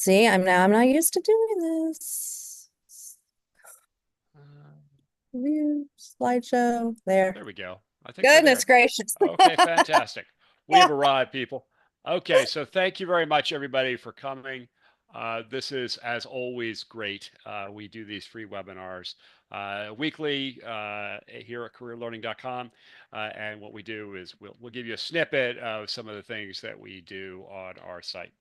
See, I'm not used to doing this. Uh, View slideshow there. there we go. I think we're Goodness there. gracious. Okay, fantastic. We Yeah. have arrived, people. Okay, so thank you very much, everybody, for coming. This is, as always, great. We do these free webinars weekly here at careerlearning.com. And what we do is we'll give you a snippet of some of the things that we do on our site.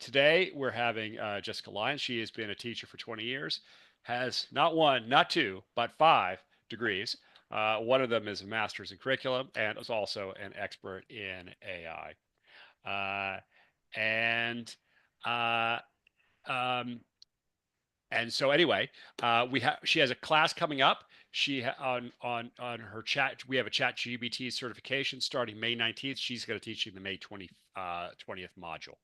Today, we're having Jessica Lyons. She has been a teacher for 20 years, has not one, not two, but five degrees. One of them is a master's in curriculum and is also an expert in AI. And uh, um, and so anyway, we have she has a class coming up. On her chat. We have a ChatGPT certification starting May 19th. She's going to teach you the May 20th module.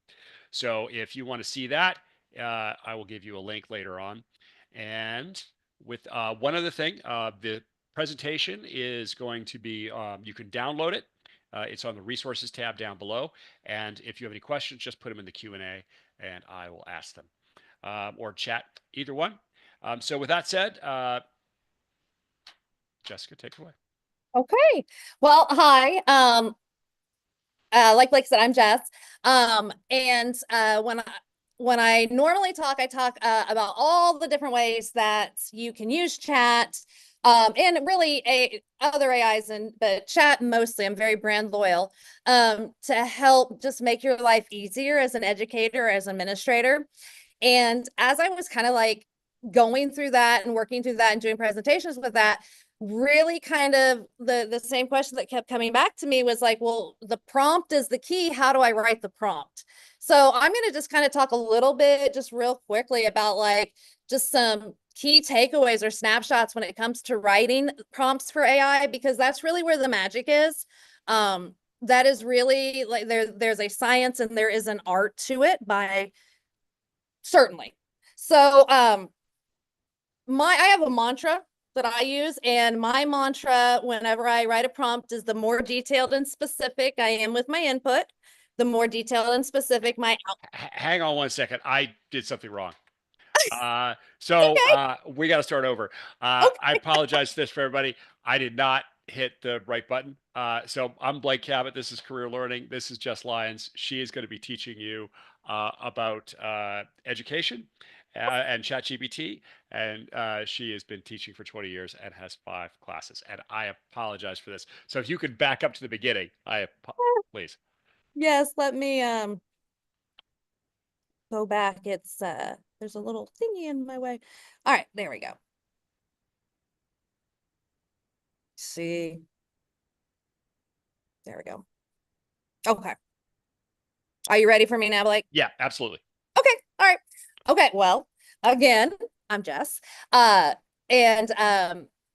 So if you want to see that, I will give you a link later on. And with one other thing, the presentation is going to be, you can download it. It's on the resources tab down below. And if you have any questions, just put them in the Q&A and I will ask them, or chat, either one. So with that said, Jessica, take it away. Okay. Well, hi. Like Blake said, I'm Jess. And when I normally talk, I talk about all the different ways that you can use chat, and really other AIs, but chat mostly. I'm very brand loyal, to help just make your life easier as an educator, as an administrator. And as I was kind of like going through that and working through that and doing presentations with that, really kind of the same question that kept coming back to me was like, well, the prompt is the key. How do I write the prompt? So I'm going to just kind of talk a little bit, just real quickly, about like just some key takeaways or snapshots when it comes to writing prompts for AI, because that's really where the magic is. That is really like there's a science and there is an art to it, by certainly. So I have a mantra that I use, and my mantra whenever I write a prompt is the more detailed and specific I am with my input, the more detailed and specific my out. Hang on one second. I did something wrong. So Okay. we got to start over. I Okay. apologize for this for everybody. I did not hit the right button. So I'm Blake Cabot. This is Career Learning. This is Jess Lyons. She is going to be teaching you about education and ChatGPT. And she has been teaching for 20 years and has 5 classes. And I apologize for this. So if you could back up to the beginning, please. Yes, let me go back. It's there's a little thingy in my way. All right, there we go. See, there we go. Okay. Are you ready for me now, Blake? Yeah, absolutely. Okay. All right. Okay. Well, again, I'm Jess. And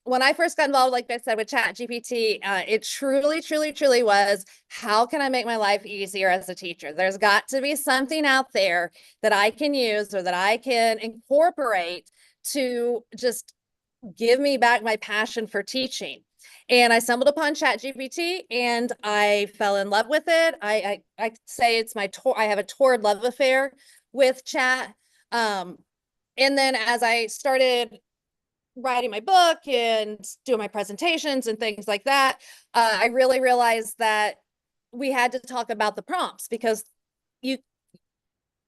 when I first got involved, like I said, with ChatGPT, it truly, truly, truly was, how can I make my life easier as a teacher? There's got to be something out there that I can use or that I can incorporate to just give me back my passion for teaching. And I stumbled upon ChatGPT and I fell in love with it. I say it's my I have a torrid love affair with chat. Um, and then as I started writing my book and doing my presentations and things like that, I really realized that we had to talk about the prompts, because you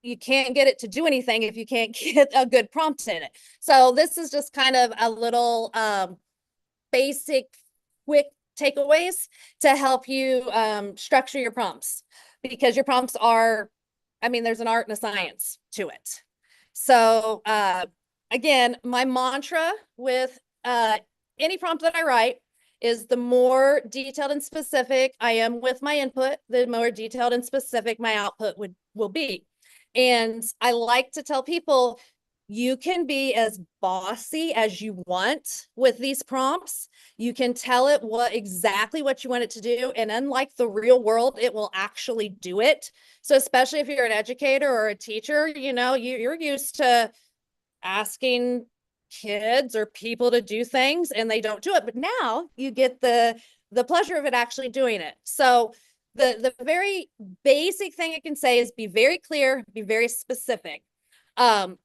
you can't get it to do anything if you can't get a good prompt in it. So this is just kind of a little basic, quick takeaways to help you structure your prompts, because your prompts are, I mean, there's an art and a science to it. So again, my mantra with any prompt that I write is, the more detailed and specific I am with my input, the more detailed and specific my output will be. And I like to tell people, you can be as bossy as you want with these prompts. You can tell it exactly what you want it to do. And unlike the real world, it will actually do it. So especially if you're an educator or a teacher, you're used to asking kids or people to do things and they don't do it. But now you get the pleasure of it actually doing it. So the very basic thing I can say is be very clear, be very specific. Um,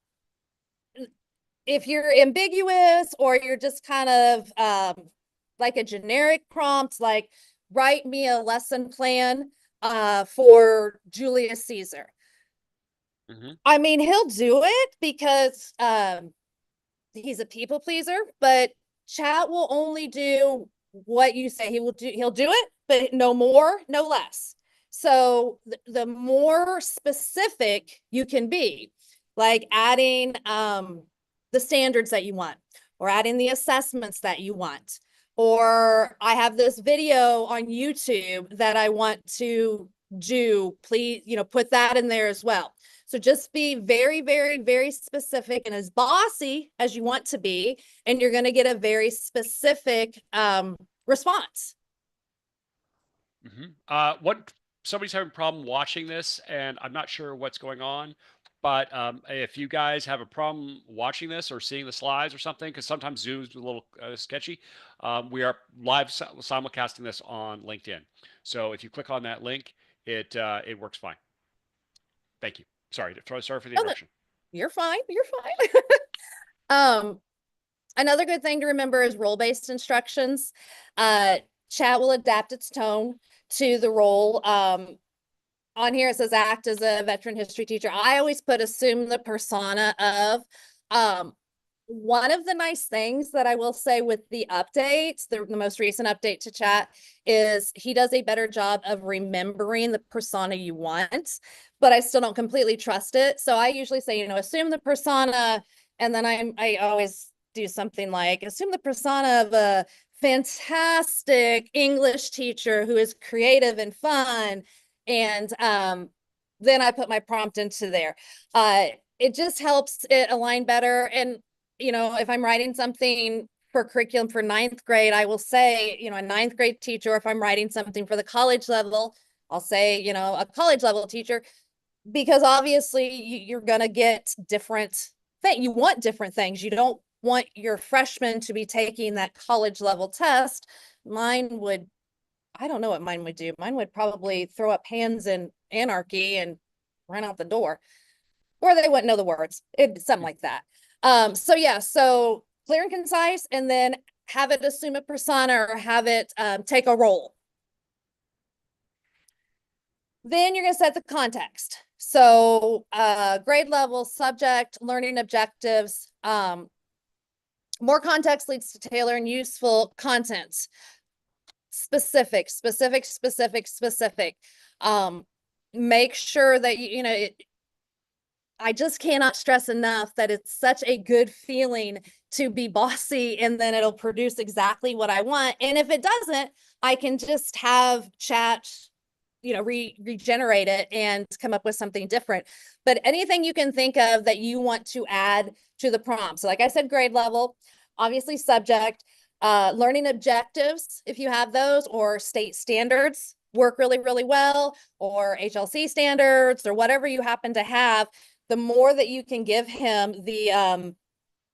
if you're ambiguous or you're just kind of like a generic prompt, like write me a lesson plan for Julius Caesar. Mm-hmm. I mean, he'll do it because he's a people pleaser, but chat will only do what you say. He'll do it, but no more, no less. So the more specific you can be, like adding the standards that you want, or adding the assessments that you want, or I have this video on YouTube that I want to do, please, put that in there as well. So just be very, very, very specific and as bossy as you want to be, and you're going to get a very specific response. Mm-hmm. What somebody's having a problem watching this, and I'm not sure what's going on. But if you guys have a problem watching this or seeing the slides or something, because sometimes Zoom's a little sketchy, we are live simulcasting this on LinkedIn. So if you click on that link, it works fine. Thank you. Sorry for the Oh, interruption. you're fine. You're fine. um, Another good thing to remember is role-based instructions. Chat will adapt its tone to the role. On here it says act as a veteran history teacher. I always put assume the persona of. One of the nice things that I will say with the updates, the most recent update to chat, is he does a better job of remembering the persona you want, but I still don't completely trust it. So I usually say, assume the persona, and then I always do something like assume the persona of a fantastic English teacher who is creative and fun. And then I put my prompt into there. It just helps it align better. And if I'm writing something for curriculum for ninth grade, I will say, a ninth grade teacher, or if I'm writing something for the college level, I'll say, a college level teacher, because obviously you're going to get different things. You want different things. You don't want your freshmen to be taking that college level test. Mine would, I don't know what mine would do. Mine would probably throw up hands in anarchy and run out the door, or they wouldn't know the words. Something like that. So yeah, so clear and concise, and then have it assume a persona or have it take a role. Then you're going to set the context. So grade level, subject, learning objectives. More context leads to tailor and useful content. Specific, specific, specific, specific. Make sure that I just cannot stress enough that it's such a good feeling to be bossy, and then it'll produce exactly what I want. And if it doesn't, I can just have chat, regenerate it and come up with something different. But anything you can think of that you want to add to the prompt. So like I said, grade level, obviously subject, learning objectives, if you have those, or state standards work really, really well, or HLC standards, or whatever you happen to have. The more that you can give him, the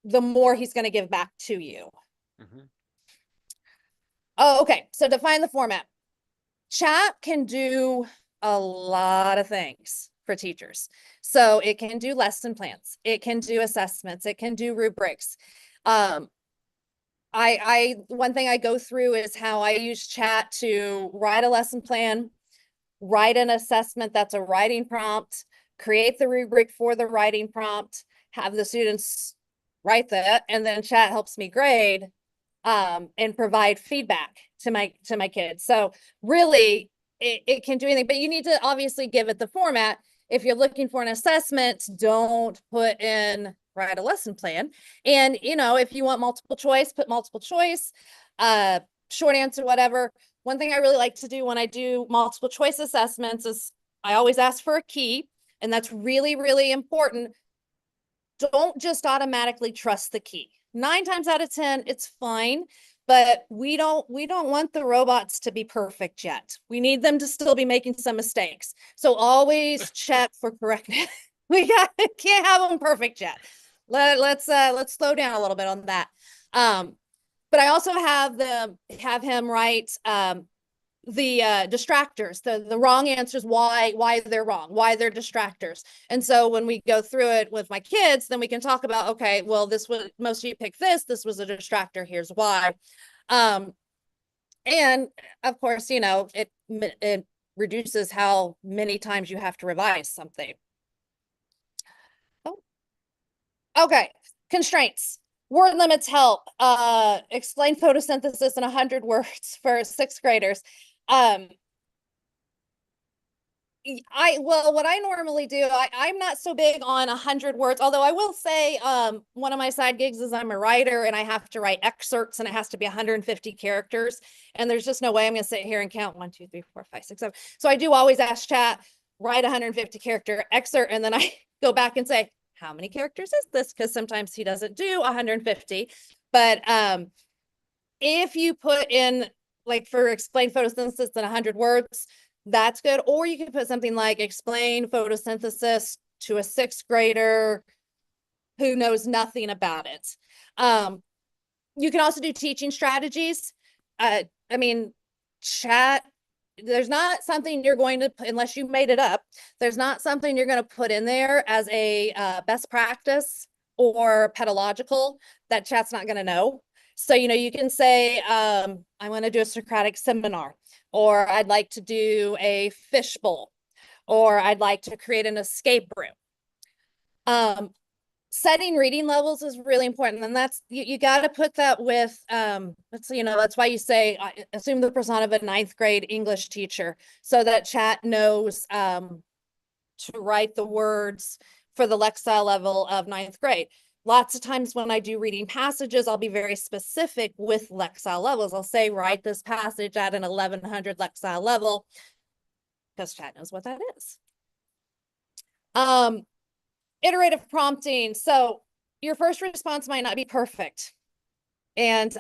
more he's going to give back to you. Mm-hmm. Oh, okay. So define the format. Chat can do a lot of things for teachers. So it can do lesson plans, it can do assessments, it can do rubrics. One thing I go through is how I use chat to write a lesson plan, write an assessment that's a writing prompt, create the rubric for the writing prompt, have the students write that, and then chat helps me grade and provide feedback to my kids. So really it can do anything, but you need to obviously give it the format. If you're looking for an assessment, don't put in write a lesson plan. And if you want multiple choice, put multiple choice, short answer, whatever. One thing I really like to do when I do multiple choice assessments is I always ask for a key, and that's really, really important. Don't just automatically trust the key. 9 times out of 10, it's fine, but we don't want the robots to be perfect yet. We need them to still be making some mistakes. So always check for correctness. Can't have them perfect yet. Let's slow down a little bit on that. But I also have him write distractors, the wrong answers, why they're wrong, why they're distractors. And so when we go through it with my kids, then we can talk about, okay, well, this was, most of you picked this was a distractor, here's why. And of course, you know, it reduces how many times you have to revise something. Oh, okay. Constraints. Word limits help. Explain photosynthesis in 100 words for sixth graders. Well, what I normally do, I'm not so big on 100 words, although I will say one of my side gigs is I'm a writer and I have to write excerpts and it has to be 150 characters. And there's just no way I'm going to sit here and count 1, 2, 3, 4, 5, 6, 7. So I do always ask chat, write 150 character excerpt. And then I go back and say, how many characters is this? Because sometimes he doesn't do 150. But if you put in, like for explain photosynthesis in 100 words, that's good. Or you could put something like explain photosynthesis to a sixth grader who knows nothing about it. You can also do teaching strategies. I mean, chat, there's not something you're going to, unless you made it up, there's not something you're going to put in there as a best practice or pedagogical that chat's not going to know. So, you know, you can say, I want to do a Socratic seminar, or I'd like to do a fishbowl, or I'd like to create an escape room. Setting reading levels is really important. And that's, you got to put that with, you know, that's why you say, assume the persona of a ninth grade English teacher so that chat knows to write the words for the Lexile level of ninth grade. Lots of times when I do reading passages, I'll be very specific with Lexile levels. I'll say, write this passage at an 1100 Lexile level because chat knows what that is. Iterative prompting. So your first response might not be perfect. And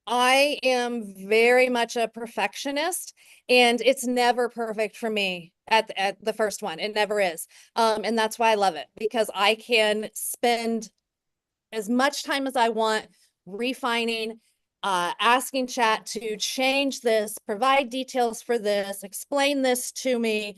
I am very much a perfectionist, and it's never perfect for me at the first one. It never is. And that's why I love it, because I can spend as much time as I want refining, asking chat to change this, provide details for this, explain this to me,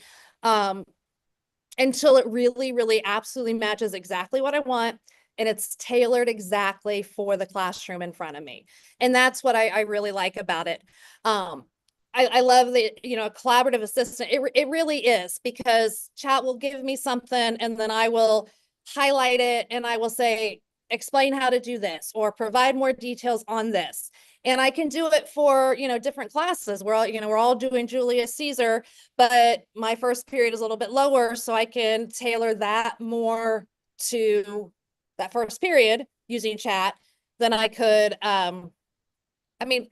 until it really, really absolutely matches exactly what I want. And it's tailored exactly for the classroom in front of me. And that's what I really like about it. I love the, you know, collaborative assistant. It really is, because chat will give me something and then I will highlight it and I will say, explain how to do this or provide more details on this. And I can do it for, you know, different classes. We're all doing Julius Caesar, but my first period is a little bit lower, so I can tailor that more to that first period using chat than I could. I mean,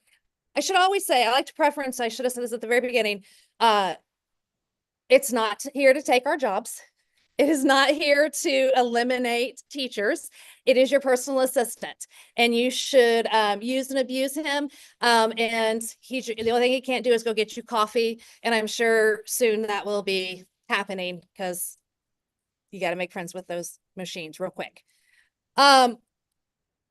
I should always say, I like to preference, I should have said this at the very beginning. It's not here to take our jobs. It is not here to eliminate teachers. It is your personal assistant, and you should use and abuse him. And the only thing he can't do is go get you coffee. And I'm sure soon that will be happening, because you got to make friends with those machines real quick.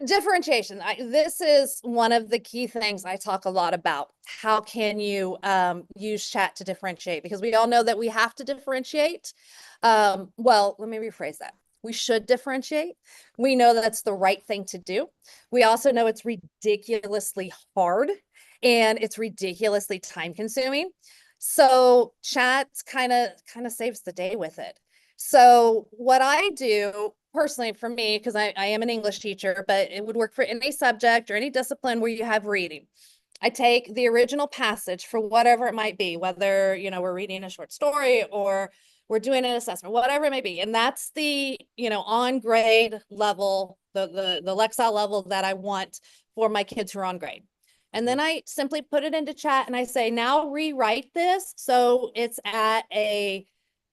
Differentiation. This is one of the key things I talk a lot about. How can you use chat to differentiate? Because we all know that we have to differentiate. Well, let me rephrase that. We should differentiate. We know that's the right thing to do. We also know it's ridiculously hard and it's ridiculously time consuming. So chat kind of saves the day with it. So what I do personally, for me, because I am an English teacher, but it would work for any subject or any discipline where you have reading. I take the original passage for whatever it might be, whether, you know, we're reading a short story or we're doing an assessment, whatever it may be. And that's the, you know, on grade level, the Lexile level that I want for my kids who are on grade. And then I simply put it into chat and I say, now rewrite this so it's at a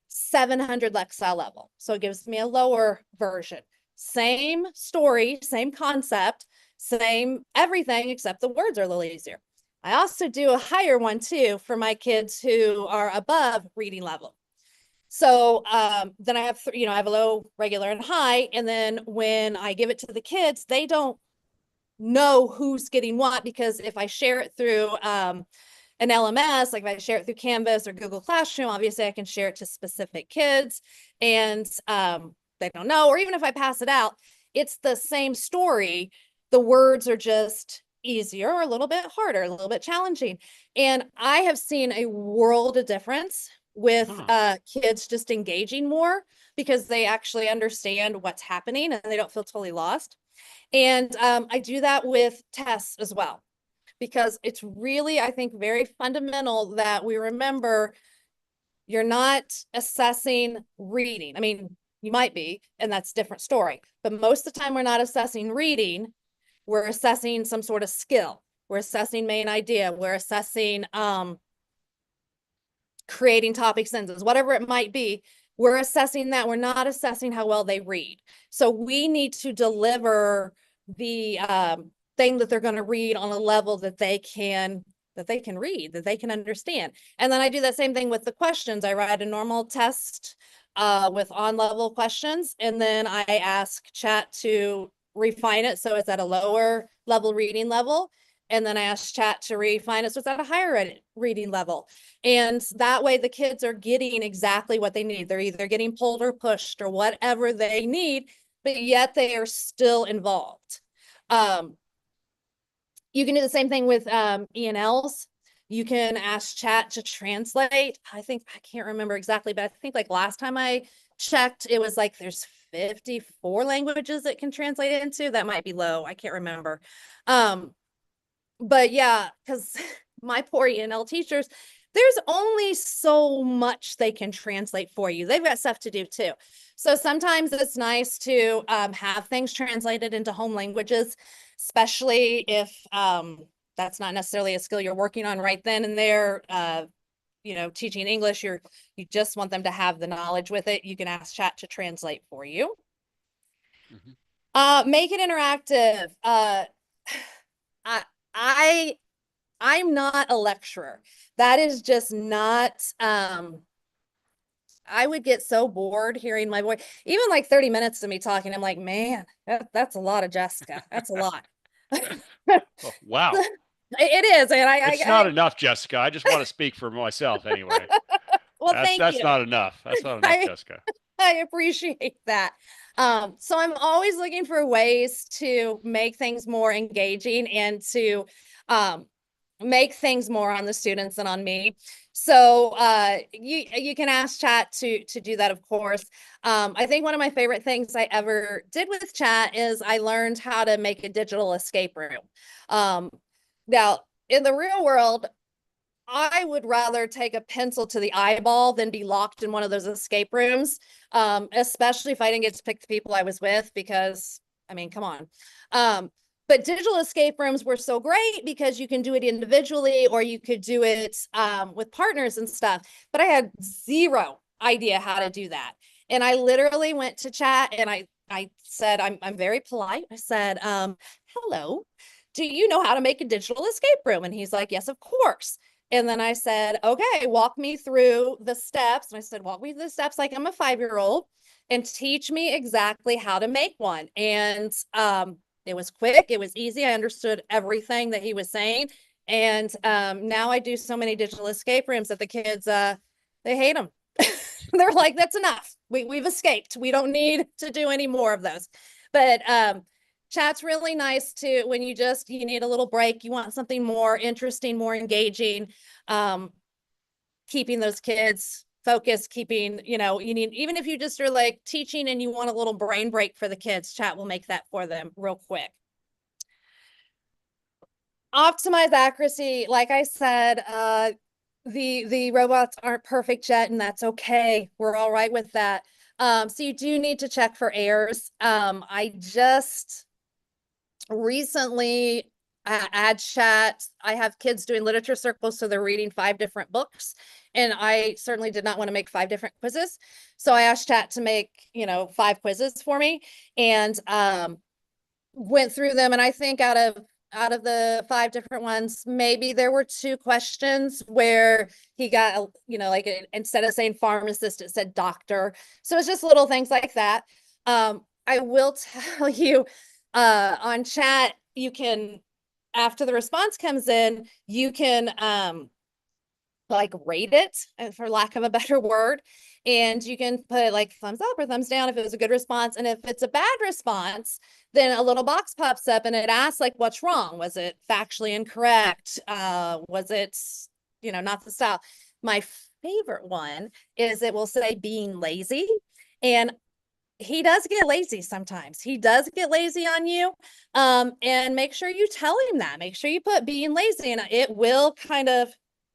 700 Lexile level. So it gives me a lower version. Same story, same concept, same everything, except the words are a little easier. I also do a higher one too for my kids who are above reading level. So then I have, you know, I have a low, regular, and high. And then when I give it to the kids, they don't know who's getting what, because if I share it through an LMS, like if I share it through Canvas or Google Classroom, obviously I can share it to specific kids and they don't know, or even if I pass it out, it's the same story. The words are just easier or a little bit harder, a little bit challenging. And I have seen a world of difference with Huh. kids just engaging more because they actually understand what's happening and they don't feel totally lost. And I do that with tests as well, because it's really, I think, very fundamental that we remember you're not assessing reading. I mean, you might be, and that's a different story. But most of the time, we're not assessing reading. We're assessing some sort of skill. We're assessing main idea. We're assessing creating topic sentences, whatever it might be. We're assessing that. We're not assessing how well they read. So we need to deliver the thing that they're going to read on a level that they can read, that they can understand. And then I do that same thing with the questions. I write a normal test with on-level questions, and then I ask Chat to refine it so it's at a lower level reading level. And then I ask Chat to refine it so it's at a higher reading level. And that way the kids are getting exactly what they need. They're either getting pulled or pushed or whatever they need, but yet they are still involved. You can do the same thing with E&Ls. You can ask Chat to translate. I can't remember exactly, but I think like last time I checked, it was like there's 54 languages it can translate it into. That might be low. I can't remember. But yeah, because my poor E&L teachers, there's only so much they can translate for you. They've got stuff to do too. So sometimes it's nice to have things translated into home languages, especially if that's not necessarily a skill you're working on right then and there. Teaching English, you just want them to have the knowledge with it. You can ask Chat to translate for you. Make it interactive. I I I'm not a lecturer. That is just not I would get so bored hearing my voice. Even like 30 minutes of me talking, I'm like, man, that's a lot of Jessica. That's a lot. Oh, wow. It is, and It's not enough, Jessica. I just want to speak for myself anyway. well, That's thank that's you. not enough. That's not enough, I Jessica. I appreciate that. So I'm always looking for ways to make things more engaging and to um, make things more on the students and on me. So you can ask Chat to do that, of course. I think one of my favorite things I ever did with Chat is I learned how to make a digital escape room. Um, Now, in the real world, I would rather take a pencil to the eyeball than be locked in one of those escape rooms, especially if I didn't get to pick the people I was with, because, I mean, come on. But digital escape rooms were so great because you can do it individually or you could do it with partners and stuff. But I had zero idea how to do that. And I literally went to Chat and I said, I'm very polite. I said, hello, do you know how to make a digital escape room? And he's like, yes, of course. And then I said, okay, walk me through the steps. And I said, walk me through the steps like I'm a 5-year-old and teach me exactly how to make one. And it was quick, it was easy. I understood everything that he was saying. And now I do so many digital escape rooms that the kids, they hate them. They're like, that's enough. We've escaped. We don't need to do any more of those. But Chat's really nice too when you need a little break, you want something more interesting, more engaging, keeping those kids focused, keeping, you need, even if you just are like teaching and you want a little brain break for the kids, Chat will make that for them real quick. Optimize accuracy. Like I said, the robots aren't perfect yet, and that's okay. We're all right with that. So you do need to check for errors. I just recently add Chat. I have kids doing literature circles, so they're reading 5 different books. And I certainly did not want to make 5 different quizzes. So I asked Chat to make, 5 quizzes for me and went through them. And I think out of the 5 different ones, maybe there were 2 questions where he got, like instead of saying pharmacist, it said doctor. So it's just little things like that. I will tell you, on Chat, you can, after the response comes in, you can like rate it, for lack of a better word. And you can put like thumbs up or thumbs down if it was a good response. And if it's a bad response, then a little box pops up and it asks like, what's wrong? Was it factually incorrect? Was it, not the style? My favorite one is it will say being lazy. And he does get lazy sometimes. He does get lazy on you. And make sure you tell him that. Make sure you put being lazy and it will kind of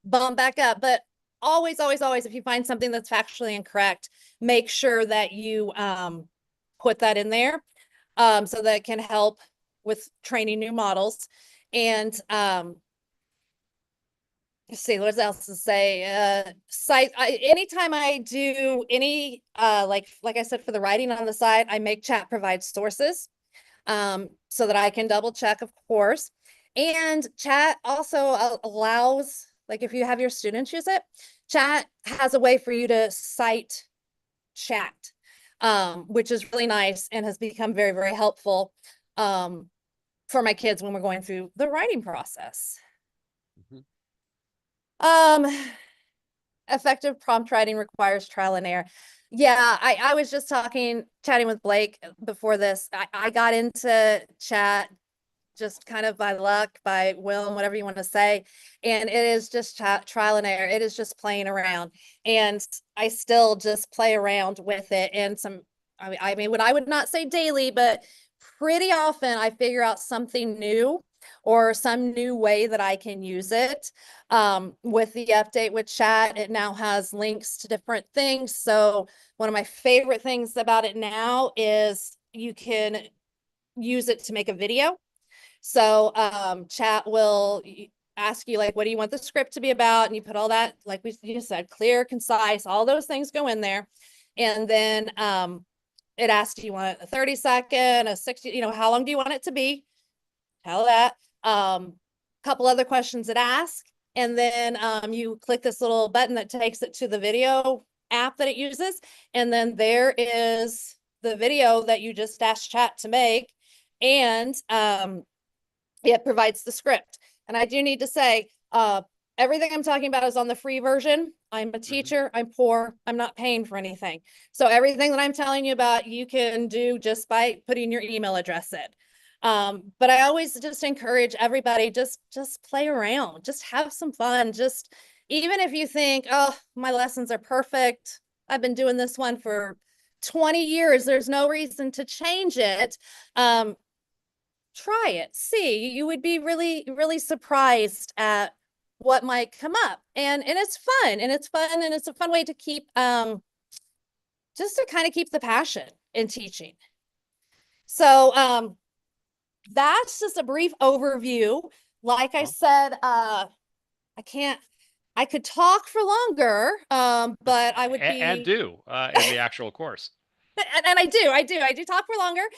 bump back up. But always, always, always, if you find something that's factually incorrect, make sure that you put that in there, so that it can help with training new models. And let's see what else to say. Anytime I do any like I said, for the writing on the side, I make chat provide sources, so that I can double check, of course. And chat also allows, like if you have your students use it, chat has a way for you to cite chat, which is really nice and has become very, very helpful, for my kids when we're going through the writing process. Mhm. Um, Effective prompt writing requires trial and error. Yeah, I was just chatting with Blake before this. I got into chat just kind of by luck, by will, and whatever you want to say. And it is just trial and error. It is just playing around. And I still just play around with it. And I mean, what I would not say daily, but pretty often I figure out something new or some new way that I can use it. With the update with chat, it now has links to different things. So one of my favorite things about it now is you can use it to make a video. So chat will ask you like, what do you want the script to be about? And you put all that, like you said, clear, concise, all those things go in there. And then it asks, do you want a 30-second, a 60, how long do you want it to be? Tell that. Couple other questions it asks. And then you click this little button that takes it to the video app that it uses. And then there is the video that you just asked chat to make. And it provides the script. And I do need to say, everything I'm talking about is on the free version. I'm a Mhm. teacher, I'm poor, I'm not paying for anything. So everything that I'm telling you about, you can do just by putting your email address in. But I always just encourage everybody, just play around, just have some fun. Just even if you think, oh, my lessons are perfect, I've been doing this one for 20 years, there's no reason to change it. Try it, see. You would be really, really surprised at what might come up. And it's fun, and it's fun, and it's a fun way to keep just to kind of keep the passion in teaching. So that's just a brief overview. Like I Well, said, I can't I could talk for longer, but I would and be do in the actual course. and I do talk for longer.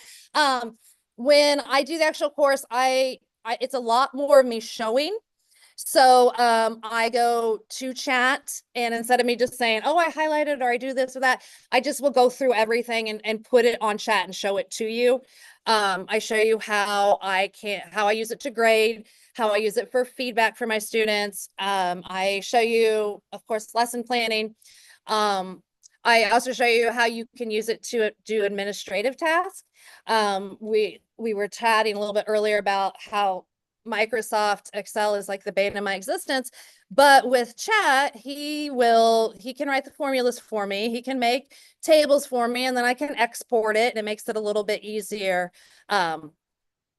When I do the actual course, I it's a lot more of me showing. So I go to chat, and instead of me just saying, oh, I highlighted or I do this or that, I just will go through everything and put it on chat and show it to you. I show you how I use it to grade, how I use it for feedback for my students. I show you, of course, lesson planning. Um, I also show you how you can use it to do administrative tasks. We were chatting a little bit earlier about how Microsoft Excel is like the bane of my existence. But with chat, he can write the formulas for me. He can make tables for me, and then I can export it, and it makes it a little bit easier um,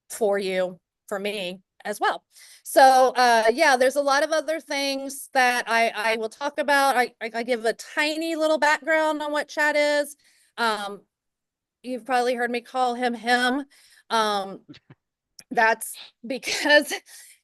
for you, for me as well. So yeah, there's a lot of other things that I will talk about. I give a tiny little background on what chat is. Um, you've probably heard me call him. Um, that's because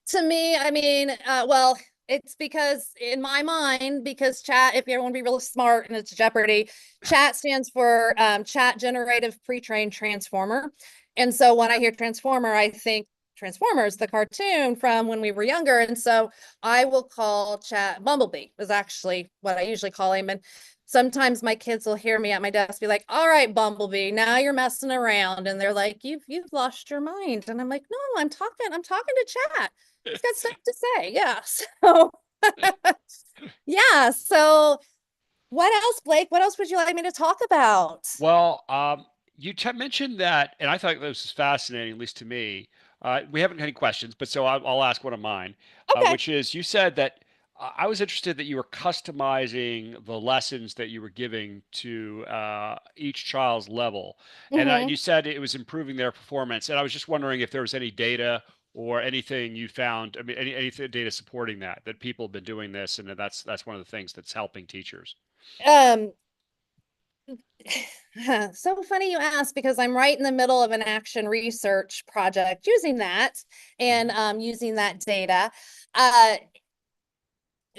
to me, I mean, well, it's because in my mind, because chat, if you want to be really smart and it's Jeopardy, chat stands for chat generative pre-trained transformer. And so when I hear transformer, I think Transformers, the cartoon from when we were younger. And so I will call chat Bumblebee, is actually what I usually call him. And sometimes my kids will hear me at my desk be like, all right, Bumblebee, now you're messing around. And they're like, you've lost your mind. And I'm like, no, I'm talking to chat. He's got stuff to say. Yeah. So Yeah. So what else, Blake? What else would you like me to talk about? Well, you mentioned that, and I thought this was fascinating, at least to me. We haven't had any questions, but so I'll ask one of mine, Okay. which is you said that I was interested that you were customizing the lessons that you were giving to each child's level, and Hmm. you said it was improving their performance. And I was just wondering if there was any data or anything you found. I mean, any data supporting that people have been doing this, and that's one of the things that's helping teachers. Um, so funny you ask because I'm right in the middle of an action research project using that and Hmm. using that data. Uh,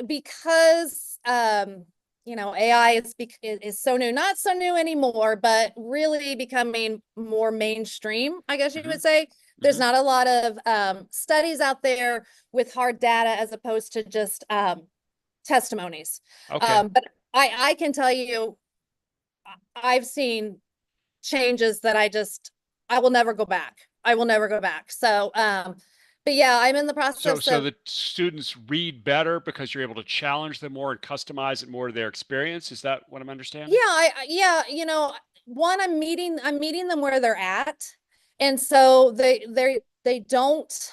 because AI is so new, not so new anymore, but really becoming more mainstream, I guess you Hmm. would say. There's Hmm. not a lot of studies out there with hard data as opposed to just testimonies. Okay. But I can tell you, I've seen changes that I will never go back. I will never go back. So, but yeah, I'm in the process So of. the students read better because you're able to challenge them more and customize it more to their experience. Is that what I'm Yeah, understanding? yeah, one, I'm meeting them where they're at. And so they don't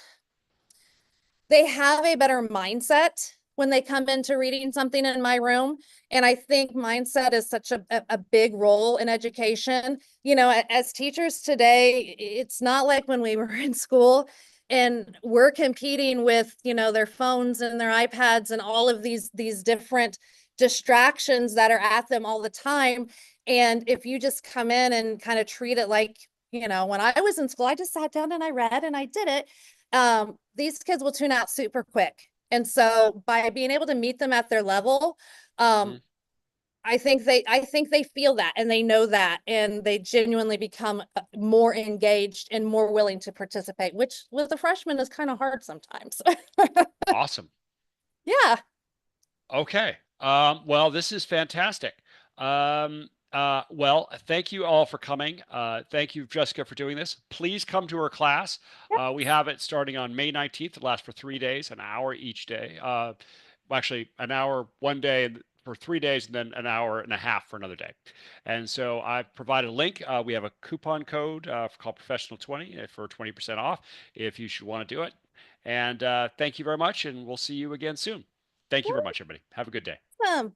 they have a better mindset when they come into reading something in my room. And I think mindset is such a big role in education. As teachers today, it's not like when we were in school and we're competing with, their phones and their iPads and all of these different distractions that are at them all the time. And if you just come in and kind of treat it like, when I was in school, I just sat down and I read and I did it. These kids will tune out super quick. And so by being able to meet them at their level, um, Mhm. I think they feel that and they know that and they genuinely become more engaged and more willing to participate, which with a freshman is kind of hard sometimes. Awesome. Yeah. Okay. Well, this is fantastic. Well, thank you all for coming. Thank you, Jessica, for doing this. Please come to our class. We have it starting on May 19th. It lasts for 3 days, an hour each day. Well, actually, an hour one day for 3 days, and then an hour and a half for another day. And so I've provided a link. We have a coupon code called Professional 20 for 20% off if you should want to do it. And thank you very much, and we'll see you again soon. Thank you very much, everybody. Have a good day. Awesome.